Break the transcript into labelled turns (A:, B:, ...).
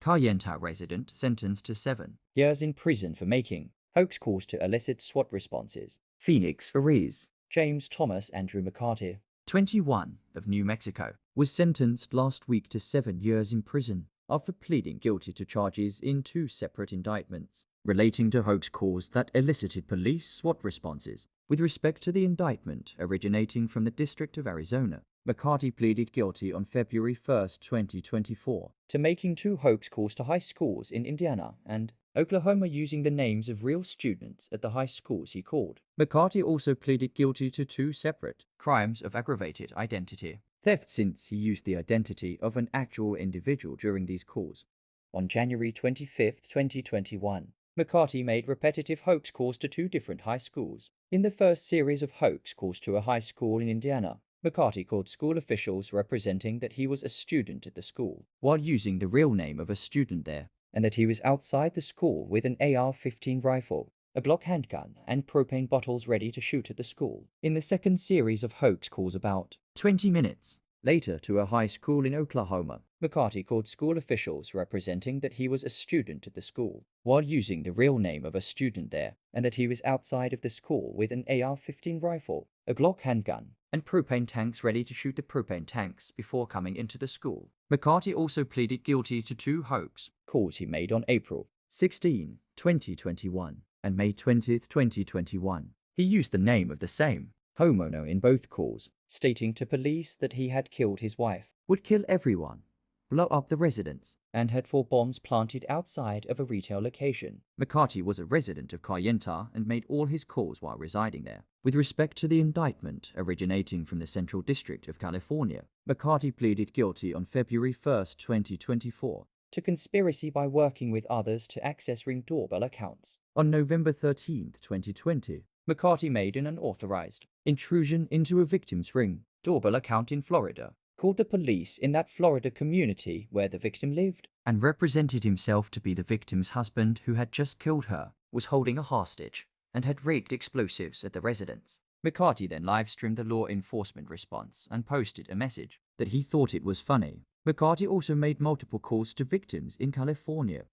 A: Cayenta resident sentenced to 7 years in prison for making hoax calls to elicit SWAT responses. Phoenix, Arizona. James Thomas Andrew McCarty, 21, of New Mexico, was sentenced last week to 7 years in prison after pleading guilty to charges in 2 separate indictments relating to hoax calls that elicited police SWAT responses. With respect to the indictment originating from the District of Arizona, McCarty pleaded guilty on February 1, 2024, to making 2 hoax calls to high schools in Indiana and Oklahoma using the names of real students at the high schools he called. McCarty also pleaded guilty to 2 separate crimes of aggravated identity theft since he used the identity of an actual individual during these calls. On January 25, 2021, McCarty made repetitive hoax calls to 2 different high schools. In the first series of hoax calls to a high school in Indiana, McCarty called school officials representing that he was a student at the school, while using the real name of a student there, and that he was outside the school with an AR-15 rifle, a Glock handgun, and propane bottles ready to shoot at the school. In the second series of hoax calls about 20 minutes later to a high school in Oklahoma, McCarty called school officials representing that he was a student at the school, while using the real name of a student there, and that he was outside of the school with an AR-15 rifle, a Glock handgun, and propane tanks ready to shoot the propane tanks before coming into the school. McCarty also pleaded guilty to 2 hoax calls he made on April 16, 2021 and May 20, 2021. He used the name of the same homeowner in both calls, stating to police that he had killed his wife, would kill everyone, blow up the residence, and had 4 bombs planted outside of a retail location. McCarty was a resident of Cayenta and made all his calls while residing there. With respect to the indictment originating from the Central District of California, McCarty pleaded guilty on February 1, 2024, to conspiracy by working with others to access Ring doorbell accounts. On November 13, 2020, McCarty made an unauthorized intrusion into a victim's Ring doorbell account in Florida, called the police in that Florida community where the victim lived, and represented himself to be the victim's husband who had just killed her, was holding a hostage, and had rigged explosives at the residence. McCarty then live-streamed the law enforcement response and posted a message that he thought it was funny. McCarty also made multiple calls to victims in California